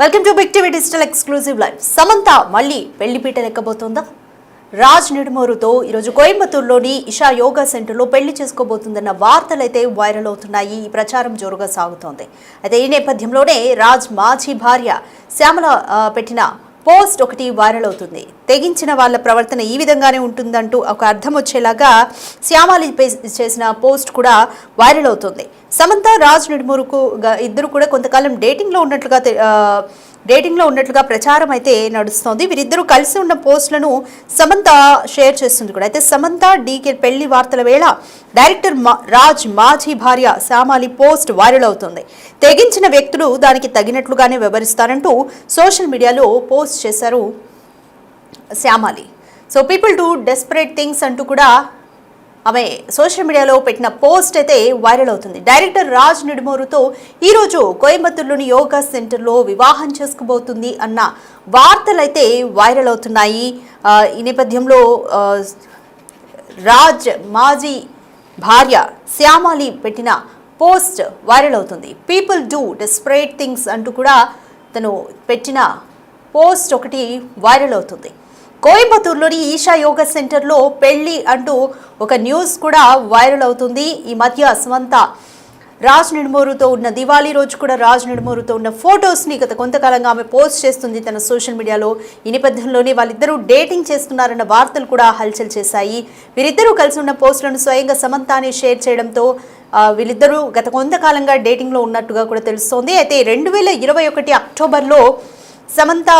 Welcome to big TV digital exclusive live. Samantha మళ్ళీ పెళ్లిపీట లెక్కబోతోందా? రాజ్ నిడుమోరుతో ఈరోజు కోయంబత్తూరులోని ఇషా యోగా సెంటర్లో పెళ్లి చేసుకోబోతుందన్న వార్తలైతే వైరల్ అవుతున్నాయి. ఈ ప్రచారం జోరుగా సాగుతోంది. అయితే ఈ నేపథ్యంలోనే రాజ్ మాజీ భార్య శ్యామల పెట్టిన పోస్ట్ ఒకటి వైరల్ అవుతుంది. తెగించిన వాళ్ళ ప్రవర్తన ఈ విధంగానే ఉంటుందంటూ ఒక అర్థం వచ్చేలాగా శ్యామలి చేసిన పోస్ట్ కూడా వైరల్ అవుతుంది. సమంత రాజ్ నిడుమూరుకు ఇద్దరు కూడా కొంతకాలం డేటింగ్లో ఉన్నట్లుగా ప్రచారం అయితే నడుస్తోంది. వీరిద్దరూ కలిసి ఉన్న పోస్టులను సమంత షేర్ చేస్తుంది కూడా. అయితే సమంత డీకే పెళ్లి వార్తల వేళ డైరెక్టర్ రాజ్ మాజీ భార్య శ్యామలి పోస్ట్ వైరల్ అవుతుంది. తెగించిన వ్యక్తులు దానికి తగినట్లుగానే వివరిస్తారంటూ సోషల్ మీడియాలో పోస్ట్ చేశారు Shyamali. So people do desperate things అంటూ కూడా ఆమె సోషల్ మీడియాలో పెట్టిన పోస్ట్ అయితే వైరల్ అవుతుంది. డైరెక్టర్ రాజ్ నిడుమోరుతో ఈరోజు కోయంబత్తూరులోని యోగా సెంటర్లో వివాహం చేసుకోబోతుంది అన్న వార్తలు అయితే వైరల్ అవుతున్నాయి. ఈ నేపథ్యంలో రాజ్ మాజీ భార్య శ్యామలి పెట్టిన పోస్ట్ వైరల్ అవుతుంది. పీపుల్ డూ డెస్పరేట్ థింగ్స్ అంటూ కూడా తను పెట్టిన పోస్ట్ ఒకటి వైరల్ అవుతుంది. కోయంబత్తూరులోని ఈషా యోగా సెంటర్లో పెళ్లి అంటూ ఒక న్యూస్ కూడా వైరల్ అవుతుంది. ఈ మధ్య సమంత రాజ్ నిడుమోరుతో ఉన్న దివాళీ రోజు కూడా రాజ్ నిడుమోరుతో ఉన్న ఫొటోస్ని గత కొంతకాలంగా ఆమె పోస్ట్ చేస్తుంది తన సోషల్ మీడియాలో. ఈ నేపథ్యంలోనే వాళ్ళిద్దరూ డేటింగ్ చేస్తున్నారన్న వార్తలు కూడా హల్చల్ చేశాయి. వీరిద్దరూ కలిసి ఉన్న పోస్టులను స్వయంగా సమంతనే షేర్ చేయడంతో వీళ్ళిద్దరూ గత కొంతకాలంగా డేటింగ్లో ఉన్నట్టుగా కూడా తెలుస్తోంది. అయితే 2021 అక్టోబర్లో సమంత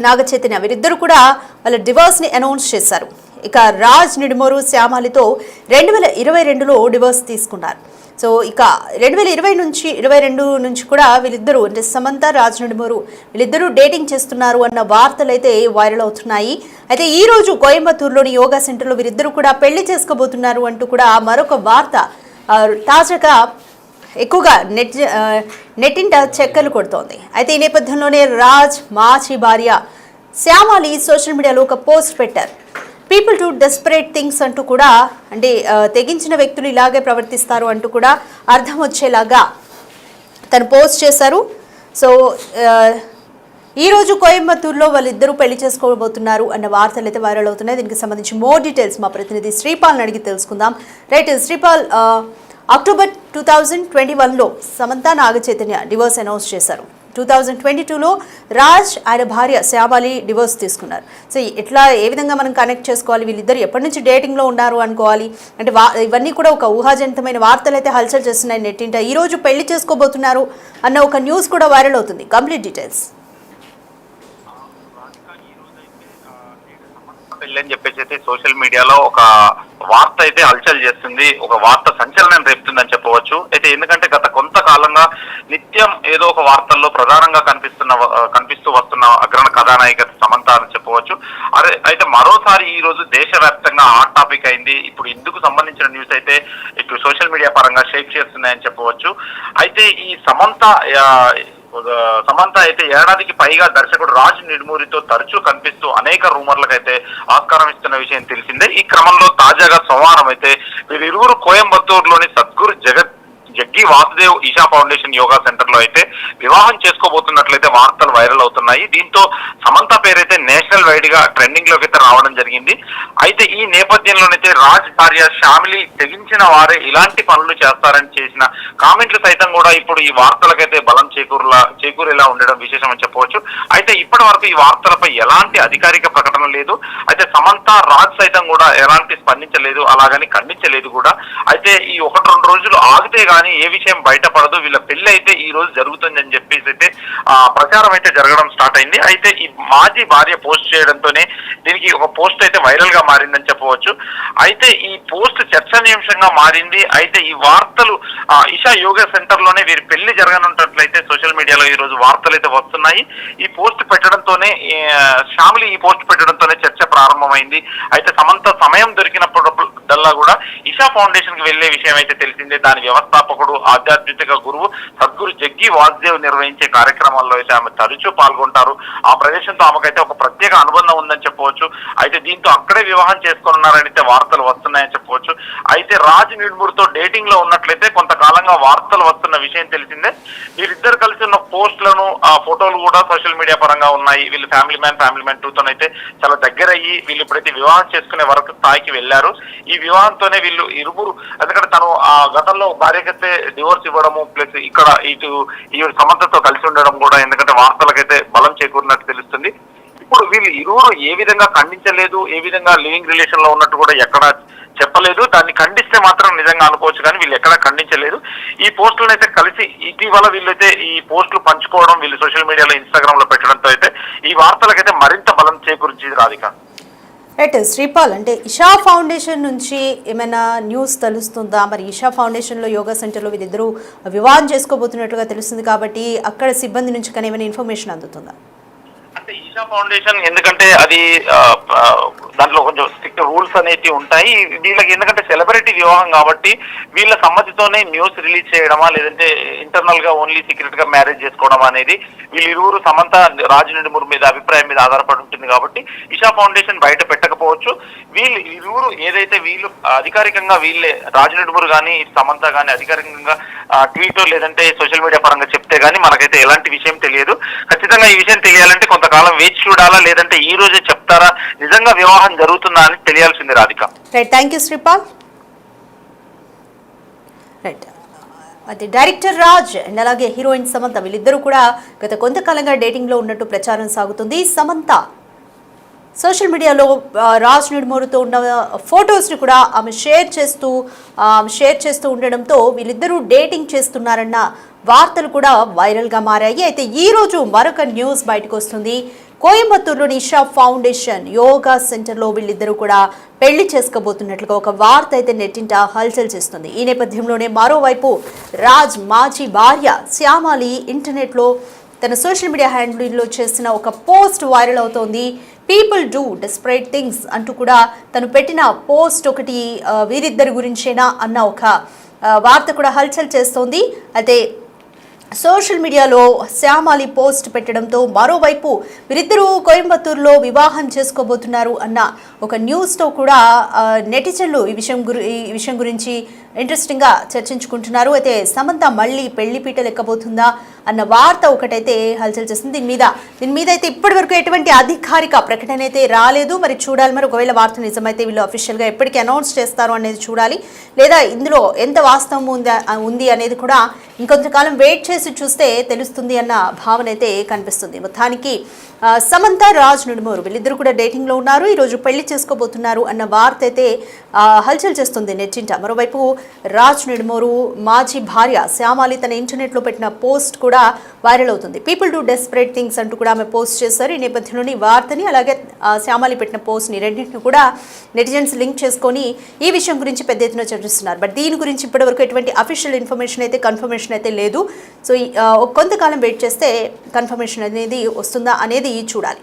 నాగచైతన్య వీరిద్దరు కూడా వాళ్ళ డివోర్స్ని అనౌన్స్ చేశారు. ఇక రాజ్ నిడుమోరు శ్యామలితో 2022లో డివోర్స్ తీసుకున్నారు. సో ఇక 2022 నుంచి కూడా వీళ్ళిద్దరూ అంటే సమంత రాజ్ నిడుమోరు వీళ్ళిద్దరూ డేటింగ్ చేస్తున్నారు అన్న వార్తలు అయితే వైరల్ అవుతున్నాయి. అయితే ఈ రోజు కోయంబత్తూరులోని యోగా సెంటర్లో వీరిద్దరూ కూడా పెళ్లి చేసుకోబోతున్నారు అంటూ కూడా మరొక వార్త తాజాగా ఎక్కువగా నెట్టింట చక్కర్లు కొడుతోంది. అయితే ఈ నేపథ్యంలోనే రాజ్ మాజీ భార్య శ్యామలి సోషల్ మీడియాలో ఒక పోస్ట్ పెట్టారు. పీపుల్ టు డెస్పరేట్ థింగ్స్ అంటూ కూడా అంటే తెగించిన వ్యక్తులు ఇలాగే ప్రవర్తిస్తారు అంటూ కూడా అర్థం వచ్చేలాగా తను పోస్ట్ చేశారు. సో ఈరోజు కోయంబత్తూరులో వాళ్ళిద్దరూ పెళ్లి చేసుకోబోతున్నారు అన్న వార్తలు అయితే వైరల్ అవుతున్నాయి. దీనికి సంబంధించి మోర్ డీటెయిల్స్ మా ప్రతినిధి శ్రీపాల్ని అడిగి తెలుసుకుందాం. రైట్ శ్రీపాల్, అక్టోబర్ 2021లో సమంత నాగచైతన్య డివోర్స్ అనౌన్స్ చేశారు. 2022లో రాజ్ ఆయన భార్య శ్యామలి డివోర్స్ తీసుకున్నారు. సో ఏ విధంగా మనం కనెక్ట్ చేసుకోవాలి? వీళ్ళిద్దరు ఎప్పటి నుంచి డేటింగ్లో ఉన్నారు అనుకోవాలి? అంటే ఇవన్నీ కూడా ఒక ఊహాజనితమైన వార్తలు అయితే హల్చల్ చేస్తున్నాయి నెట్టింట. ఈరోజు పెళ్లి చేసుకోబోతున్నారు అన్న ఒక న్యూస్ కూడా వైరల్ అవుతుంది. Complete details. పెళ్లి అని చెప్పేసి అయితే సోషల్ మీడియాలో ఒక వార్త అయితే హల్చల్ చేస్తుంది, ఒక వార్త సంచలనం రేపుతుందని చెప్పవచ్చు. అయితే ఎందుకంటే గత కొంతకాలంగా నిత్యం ఏదో ఒక వార్తల్లో ప్రధానంగా కనిపిస్తూ వస్తున్న అగ్రణ కథానాయిక సమంత అని చెప్పవచ్చు. అయితే మరోసారి ఈ రోజు దేశవ్యాప్తంగా హాట్ టాపిక్ అయింది. ఇప్పుడు ఇందుకు సంబంధించిన న్యూస్ అయితే ఇటు సోషల్ మీడియా పరంగా షేక్ చేస్తున్నాయని చెప్పవచ్చు. అయితే ఈ సమంత అయితే ఏడాదికి పైగా దర్శకుడు రాజ్ నిడుమూరితో తరచూ కనిపిస్తూ అనేక రూమర్లకు అయితే ఆస్కారం ఇస్తున్న విషయం తెలిసిందే. ఈ క్రమంలో తాజాగా సోమవారం అయితే వీరిరువురు కోయంబత్తూరులోని Sadhguru Jaggi Vasudev Isha foundation yoga centre లో అయితే వివాహం చేసుకోబోతున్నట్లయితే వార్తలు వైరల్ అవుతున్నాయి. దీంతో సమంత పేరైతే నేషనల్ వైడ్ గా ట్రెండింగ్ లోకి అయితే రావడం జరిగింది. అయితే ఈ నేపథ్యంలోనైతే రాజ్ భార్య శ్యామిలి తెగించిన వారే ఇలాంటి పనులు చేస్తారని చేసిన కామెంట్లు సైతం కూడా ఇప్పుడు ఈ వార్తలకైతే బలం చేకూరేలా ఉండడం విశేషమని చెప్పవచ్చు. అయితే ఇప్పటి వరకు ఈ వార్తలపై ఎలాంటి అధికారిక ప్రకటన లేదు. అయితే సమంత రాజ్ సైతం కూడా ఎలాంటి స్పందించలేదు, అలాగని ఖండించలేదు కూడా. అయితే ఈ 1-2 రోజులు ఆగితే ఏ విషయం బయటపడదు, వీళ్ళ పెళ్లి అయితే ఈ రోజు జరుగుతుందని చెప్పేసి అయితే ప్రచారం అయితే జరగడం స్టార్ట్ అయింది. అయితే ఈ మాజీ భార్య పోస్ట్ చేయడంతోనే దీనికి ఒక పోస్ట్ అయితే వైరల్ గా మారిందని చెప్పవచ్చు. అయితే ఈ పోస్ట్ చర్చనీయాంశంగా మారింది. అయితే ఈ వార్తలు ఇషా యోగా సెంటర్ లోనే వీరి పెళ్లి జరగనున్నట్లయితే సోషల్ మీడియాలో ఈ రోజు వార్తలు అయితే వస్తున్నాయి. ఈ పోస్ట్ పెట్టడంతోనే శ్యామిలి చర్చ ప్రారంభమైంది. అయితే సమంత సమయం పెద్దల్లా కూడా ఇషా ఫౌండేషన్ కి వెళ్లే విషయం అయితే తెలిసిందే. దాని వ్యవస్థాపకుడు ఆధ్యాత్మిక గురువు సద్గురు జగ్గి వాసుదేవ్ నిర్వహించే కార్యక్రమాల్లో అయితే ఆమె తరచూ పాల్గొంటారు. ఆ ప్రదేశంతో ఆమెకైతే ఒక ప్రత్యేక అనుబంధం ఉందని చెప్పవచ్చు. అయితే దీంతో అక్కడే వివాహం చేసుకోనున్నారని అయితే వార్తలు వస్తున్నాయని చెప్పవచ్చు. అయితే రాజ్ నిడుమూరితో డేటింగ్ లో ఉన్నట్లయితే కొంతకాలంగా వార్తలు వస్తున్న విషయం తెలిసిందే. వీరిద్దరు కలిసి ఉన్న పోస్టులను ఆ ఫోటోలు కూడా సోషల్ మీడియా పరంగా ఉన్నాయి. వీళ్ళు ఫ్యామిలీ మ్యాన్ 2 అయితే చాలా దగ్గర అయ్యి వీళ్ళు ఇప్పుడైతే వివాహం చేసుకునే వరకు స్థాయికి వెళ్లారు. ఈ వివాహంతోనే వీళ్ళు ఇరువురు, ఎందుకంటే తను ఆ గతంలో భార్యకైతే డివోర్స్ ఇవ్వడము ప్లస్ ఇక్కడ ఇటు ఈ సమంతతో కలిసి ఉండడం కూడా ఎందుకంటే వార్తలకైతే బలం చేకూరినట్టు తెలుస్తుంది. ఇప్పుడు వీళ్ళు ఇరువురు ఏ విధంగా ఖండించలేదు, ఏ విధంగా లివింగ్ రిలేషన్ లో ఉన్నట్టు కూడా ఎక్కడ చెప్పలేదు. దాన్ని ఖండిస్తే మాత్రం నిజంగా అనుకోవచ్చు, కానీ వీళ్ళు ఎక్కడా ఖండించలేదు. ఈ పోస్టులను అయితే కలిసి ఇటీవల వీళ్ళైతే ఈ పోస్టులు పంచుకోవడం, వీళ్ళు సోషల్ మీడియాలో ఇన్స్టాగ్రామ్ లో పెట్టడంతో అయితే ఈ వార్తలకైతే మరింత బలం చేకూర్చింది రాధిక. రైట్ శ్రీపాల్, అంటే ఇషా ఫౌండేషన్ నుంచి ఏమైనా న్యూస్ తెలుస్తుందా? మరి ఇషా ఫౌండేషన్లో యోగా సెంటర్లో వీళ్ళిద్దరూ వివాహం చేసుకోబోతున్నట్లుగా తెలుస్తుంది కాబట్టి అక్కడ సిబ్బంది నుంచి కానీ ఏమైనా ఇన్ఫర్మేషన్ అందుతుందా? అంటే ఈషా ఫౌండేషన్ ఎందుకంటే అది దాంట్లో కొంచెం స్ట్రిక్ట్ రూల్స్ అనేవి ఉంటాయి. వీళ్ళకి ఎందుకంటే సెలబ్రిటీ వివాహం కాబట్టి వీళ్ళ సమ్మతితోనే న్యూస్ రిలీజ్ చేయడమా లేదంటే ఇంటర్నల్ గా ఓన్లీ సీక్రెట్ గా మ్యారేజ్ చేసుకోవడం అనేది వీళ్ళిరువురు సమంత రాజ్ నిడుమూరి మీద అభిప్రాయం మీద ఆధారపడి ఉంటుంది కాబట్టి ఇషా ఫౌండేషన్ బయట పెట్టకపోవచ్చు. వీళ్ళు ఇరువురు ఏదైతే వీళ్ళు అధికారికంగా వీళ్ళే రాజ్ నిడుమూరి కానీ సమంత కానీ అధికారికంగా ట్వీట్ లేదంటే సోషల్ మీడియా పరంగా చెప్తే గానీ మనకైతే ఎలాంటి విషయం తెలియదు. ఖచ్చితంగా ఈ విషయం తెలియాలంటే కొంతకాలం వేచి చూడాలా, లేదంటే ఈ రోజే చెప్తారా, నిజంగా వివాహం జరుగుతుందా అని తెలియాల్సింది Radhika. Right, thank you Sripal. Right, అయితే డైరెక్టర్ రాజ్ అండ్ అలాగే హీరోయిన్ సమంత వీళ్ళిద్దరూ కూడా గత కొంతకాలంగా డేటింగ్లో ఉన్నట్టు ప్రచారం సాగుతుంది. సమంత సోషల్ మీడియాలో రాజ్ నిడుమూరితో ఉన్న ఫొటోస్ని కూడా ఆమె షేర్ చేస్తూ ఉండడంతో వీళ్ళిద్దరూ డేటింగ్ చేస్తున్నారన్న వార్తలు కూడా వైరల్గా మారాయి. అయితే ఈరోజు మరొక న్యూస్ బయటకు వస్తుంది. కోయంబత్తూరులోని ఇషా ఫౌండేషన్ యోగా సెంటర్లో వీళ్ళిద్దరూ కూడా పెళ్లి చేసుకోబోతున్నట్లుగా ఒక వార్త అయితే నెట్టింట హల్చల్ చేస్తుంది. ఈ నేపథ్యంలోనే మరోవైపు రాజ్ మాజీ భార్య శ్యామాలి ఇంటర్నెట్లో తన సోషల్ మీడియా హ్యాండిల్లో చేసిన ఒక పోస్ట్ వైరల్ అవుతోంది. పీపుల్ డూ డెస్పరేట్ థింగ్స్ అంటూ కూడా తను పెట్టిన పోస్ట్ ఒకటి వీరిద్దరి గురించేనా అన్న ఒక వార్త కూడా హల్చల్ చేస్తోంది. అయితే సోషల్ మీడియాలో శ్యామాలి పోస్ట్ పెట్టడంతో మరోవైపు వీరిద్దరూ కోయంబత్తూరులో వివాహం చేసుకోబోతున్నారు అన్న ఒక న్యూస్తో కూడా నెటిజన్లు ఈ విషయం గురించి ఇంట్రెస్టింగ్గా చర్చించుకుంటున్నారు. అయితే సమంత మళ్ళీ పెళ్లిపీటలు ఎక్కబోతుందా అన్న వార్త ఒకటైతే హల్చల్ చేస్తుంది. దీని మీద అయితే ఇప్పటి వరకు ఎటువంటి అధికారిక ప్రకటన అయితే రాలేదు. మరి చూడాలి, మరి ఒకవేళ వార్త నిజమైతే వీళ్ళు అఫీషియల్గా ఎప్పటికీ అనౌన్స్ చేస్తారు అనేది చూడాలి, లేదా ఇందులో ఎంత వాస్తవం ఉంది అనేది కూడా ఇంకొంతకాలం వెయిట్ చేసి చూస్తే తెలుస్తుంది అన్న భావన అయితే కనిపిస్తుంది. మొత్తానికి సమంత రాజ్ నిడుమూరి వీళ్ళిద్దరు కూడా డేటింగ్లో ఉన్నారు, ఈరోజు పెళ్లి చేసుకోబోతున్నారు అన్న వార్త అయితే హల్చల్ చేస్తుంది నెట్టింట. మరోవైపు రాజ్ నిడుమూరి మాజీ భార్య శ్యామాలి తన ఇంటర్నెట్లో పెట్టిన పోస్ట్ కూడా వైరల్ అవుతుంది. పీపుల్ డూ డెస్పరేట్ థింగ్స్ అంటూ కూడా ఆమె పోస్ట్ చేశారు. ఈ నేపథ్యంలోని వార్తని అలాగే శ్యామాలి పెట్టిన పోస్ట్ని రెండింటిని కూడా నెటిజన్స్ లింక్ చేసుకొని ఈ విషయం గురించి పెద్ద ఎత్తున చర్చిస్తున్నారు. బట్ దీని గురించి ఇప్పటివరకు ఎటువంటి అఫీషియల్ ఇన్ఫర్మేషన్ అయితే కన్ఫర్మేషన్ అయితే లేదు. సో కొంతకాలం వెయిట్ చేస్తే కన్ఫర్మేషన్ అనేది వస్తుందా అనేది చూడాలి.